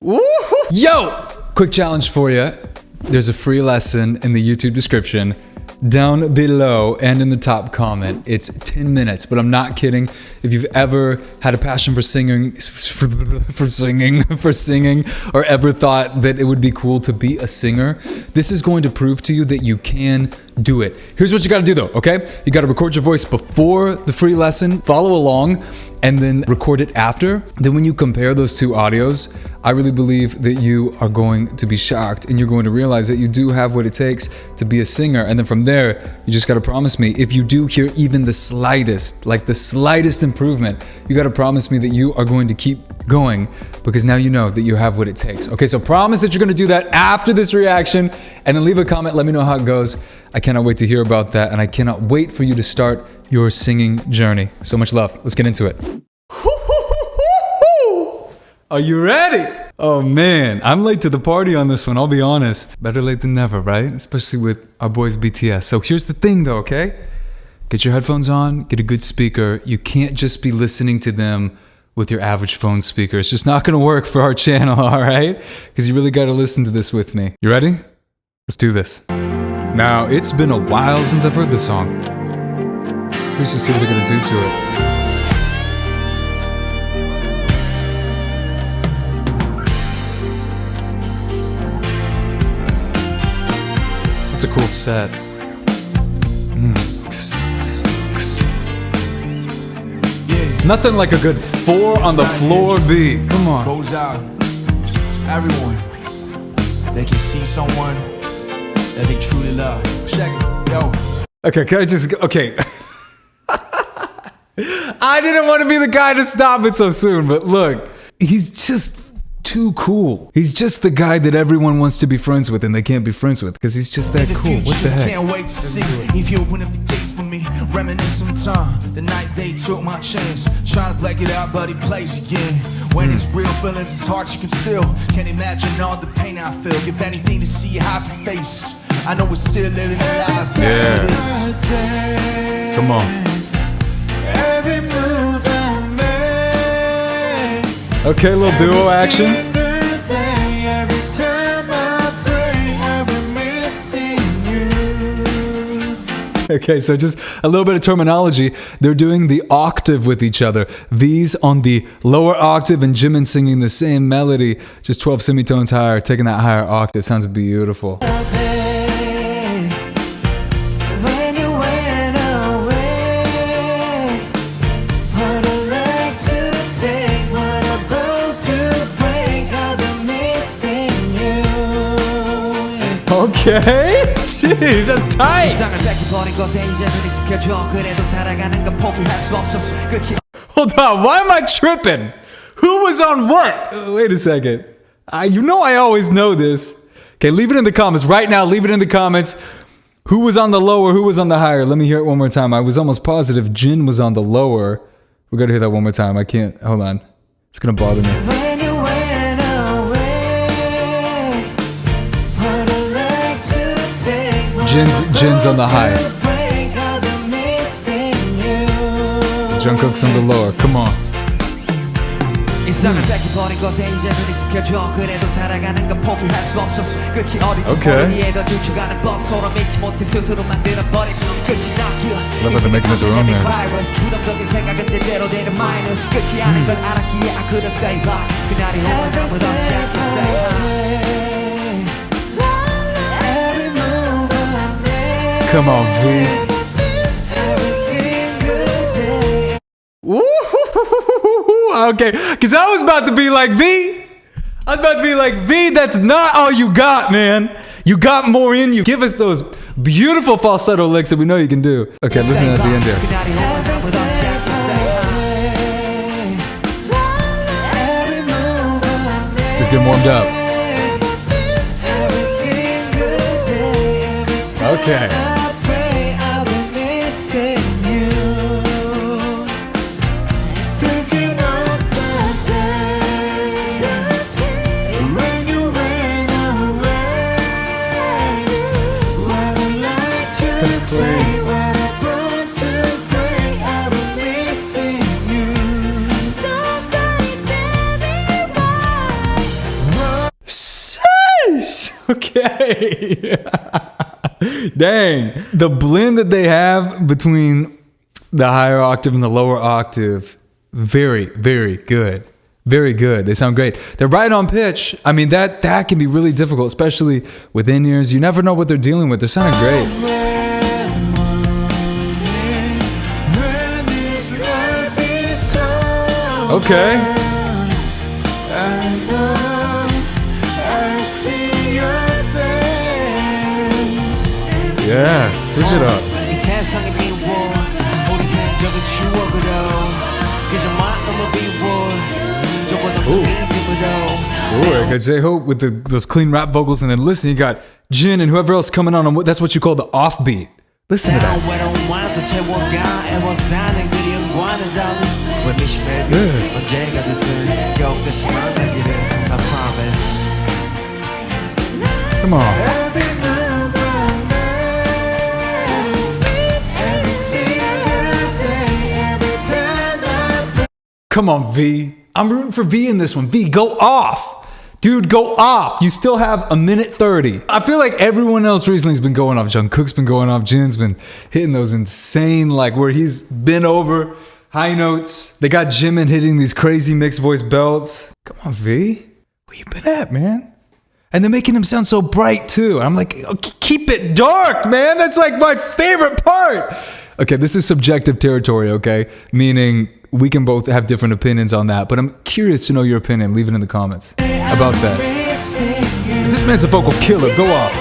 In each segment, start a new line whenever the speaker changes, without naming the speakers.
Woo-hoo. Yo! Quick challenge for you. There's a free lesson in the YouTube description down below and in the top comment. It's 10 minutes, but I'm not kidding. If you've ever had a passion for singing, for singing, or ever thought that it would be cool to be a singer, this is going to prove to you that you can do it. Here's what you gotta do though, okay? You gotta record your voice before the free lesson, follow along, and then record it after. Then when you compare those two audios, I really believe that you are going to be shocked and you're going to realize that you do have what it takes to be a singer. And then from there, you just gotta promise me, if you do hear even the slightest, like the slightest improvement, you gotta promise me that you are going to keep going, because now you know that you have what it takes. Okay, so promise that you're gonna do that after this reaction, and then leave a comment, let me know how it goes. I cannot wait to hear about that, and I cannot wait for you to start your singing journey. So much love. Let's get into it. Are you ready? Oh man, I'm late to the party on this one, I'll be honest. Better late than never, right? Especially with our boys BTS. So here's the thing though, okay? Get your headphones on, get a good speaker. You can't just be listening to them with your average phone speaker. It's just not gonna work for our channel, all right? Because you really gotta listen to this with me. You ready? Let's do this. Now, it's been a while since I've heard this song. Here's to see what they're gonna do to it. It's a cool set. Nothing like a good 4 on the floor beat. Come on.
Goes out to everyone. They can see someone that they truly love. Check it, yo.
Okay, can I just, okay. I didn't want to be the guy to stop it so soon, but look, he's just too cool. He's just the guy that everyone wants to be friends with and they can't be friends with because he's just that cool. What the heck?
Can't wait to see if you open up the gates for me. Reminisce some time, the night they took my chance. Trying to black it out, but it plays again. When it's real feelings, it's hard to conceal. Can't imagine all the pain I feel. Give anything to see your happy face. I know we're still living the life.
Yeah. Come on.
Every move I make.
Okay, little duo action.
Every time I pray, I'll be missing you.
Okay, so just a little bit of terminology. They're doing the octave with each other. V's on the lower octave and Jimin singing the same melody, just 12 semitones higher, taking that higher octave. Sounds beautiful. Okay, jeez, that's tight. Hold on, why am I tripping? Who was on what? Wait a second. You know I always know this. Okay, leave it in the comments right now. Leave it in the comments. Who was on the lower? Who was on the higher? Let me hear it one more time. I was almost positive Jin was on the lower. We gotta hear that one more time. I can't. Hold on. It's gonna bother me. Jin's on the high. Jungkook's on the lower. Come on. Okay. Love how they're making it their own there. Come on, V. Okay, because I was about to be like, V. I was about to be like, V, that's not all you got, man. You got more in you. Give us those beautiful falsetto licks that we know you can do. Okay, listen at the end there. Just get warmed up. Okay. That's clean. Okay. Dang. The blend that they have between the higher octave and the lower octave, very, very good. Very good. They sound great. They're right on pitch. I mean, that can be really difficult, especially with in-ears. You never know what they're dealing with. They're sounding great. Okay. Yeah, switch it up. Ooh, I got J-Hope with those clean rap vocals, and then listen, you got Jin and whoever else coming on. That's what you call the offbeat. Listen to that. Come on. Come on, V. I'm rooting for V in this one. V, go off. Dude, go off. You still have a minute 30. I feel like everyone else recently has been going off. Jungkook's been going off. Jin's been hitting those insane, like where he's been over high notes. They got Jimin hitting these crazy mixed voice belts. Come on, V. Where you been at, man? And they're making him sound so bright too. And I'm like, keep it dark, man. That's like my favorite part. Okay, this is subjective territory, okay? Meaning we can both have different opinions on that, but I'm curious to know your opinion. Leave it in the comments about that. 'Cause this man's a vocal killer. Go off.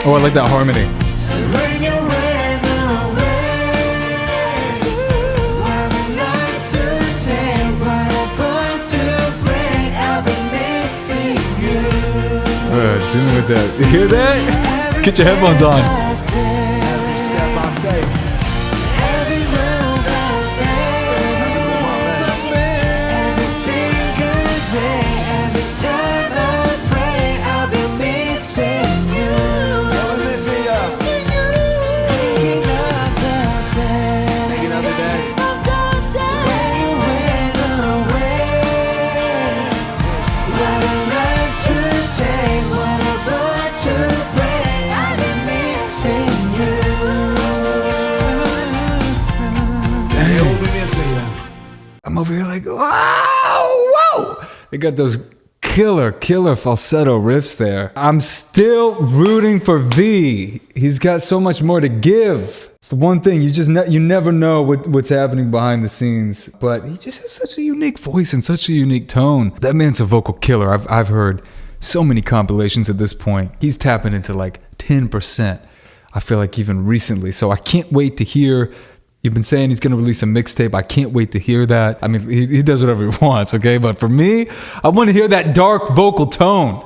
Oh, I like that harmony. Zoom with that. You hear that? Get your headphones on. I'm over here like, wow, whoa. They got those killer falsetto riffs there. I'm still rooting for V. He's got so much more to give. It's the one thing, you never know what's happening behind the scenes. But he just has such a unique voice and such a unique tone. That man's a vocal killer. I've heard so many compilations at this point. He's tapping into like 10%. I feel like even recently. So I can't wait to hear. You've been saying he's going to release a mixtape. I can't wait to hear that. I mean, he does whatever he wants, okay? But for me, I want to hear that dark vocal tone.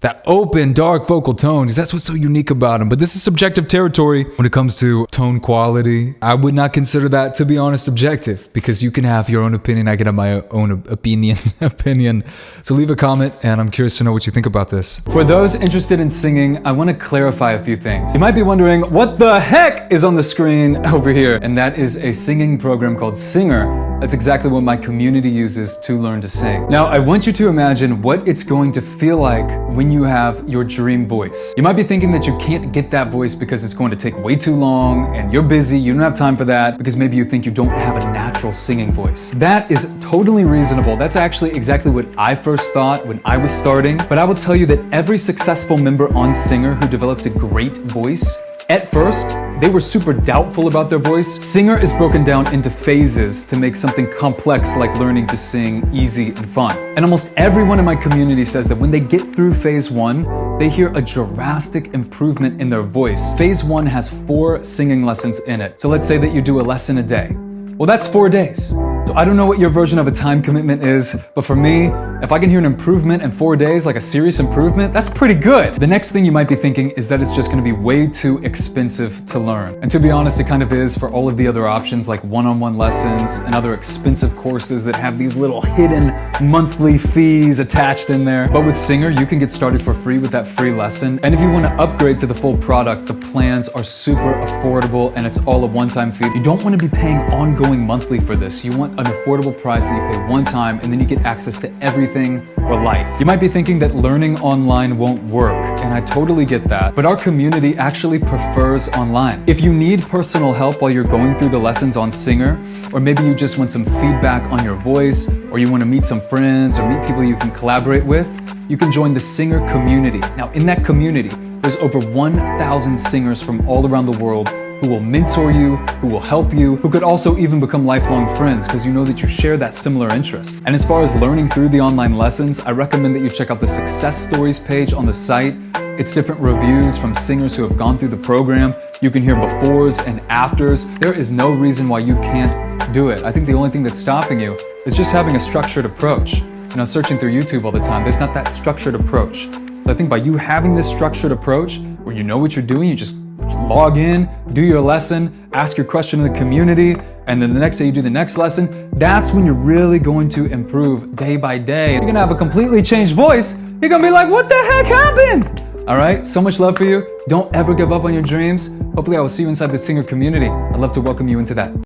That open, dark vocal tone, because that's what's so unique about him. But this is subjective territory when it comes to tone quality. I would not consider that, to be honest, objective, because you can have your own opinion. I can have my own opinion. So leave a comment, and I'm curious to know what you think about this. For those interested in singing, I want to clarify a few things. You might be wondering, what the heck is on the screen over here? And that is a singing program called Singer. That's exactly what my community uses to learn to sing. Now, I want you to imagine what it's going to feel like when you have your dream voice. You might be thinking that you can't get that voice because it's going to take way too long and you're busy, you don't have time for that, because maybe you think you don't have a natural singing voice. That is totally reasonable. That's actually exactly what I first thought when I was starting. But I will tell you that every successful member on Singer who developed a great voice, at first, they were super doubtful about their voice. Singer is broken down into phases to make something complex like learning to sing easy and fun. And almost everyone in my community says that when they get through phase 1, they hear a drastic improvement in their voice. Phase 1 has 4 singing lessons in it. So let's say that you do a lesson a day. Well, that's 4 days. So I don't know what your version of a time commitment is, but for me, if I can hear an improvement in 4 days, like a serious improvement, that's pretty good. The next thing you might be thinking is that it's just gonna be way too expensive to learn. And to be honest, it kind of is for all of the other options like one-on-one lessons and other expensive courses that have these little hidden monthly fees attached in there. But with Singer, you can get started for free with that free lesson. And if you wanna upgrade to the full product, the plans are super affordable and it's all a one-time fee. You don't wanna be paying ongoing monthly for this. You want an affordable price that you pay one time and then you get access to everything everything for life. You might be thinking that learning online won't work, and I totally get that, but our community actually prefers online. If you need personal help while you're going through the lessons on Singer, or maybe you just want some feedback on your voice, or you want to meet some friends or meet people you can collaborate with, you can join the Singer community. Now, in that community, there's over 1,000 singers from all around the world who will mentor you, who will help you, who could also even become lifelong friends because you know that you share that similar interest. And as far as learning through the online lessons, I recommend that you check out the success stories page on the site. It's different reviews from singers who have gone through the program. You can hear befores and afters. There is no reason why you can't do it. I think the only thing that's stopping you is just having a structured approach. You know, searching through YouTube all the time, there's not that structured approach. So I think by you having this structured approach where you know what you're doing, you just log in, do your lesson, ask your question in the community, and then the next day you do the next lesson, that's when you're really going to improve day by day. You're gonna have a completely changed voice. You're gonna be like, what the heck happened? All right, so much love for you. Don't ever give up on your dreams. Hopefully I will see you inside the Singer community. I'd love to welcome you into that.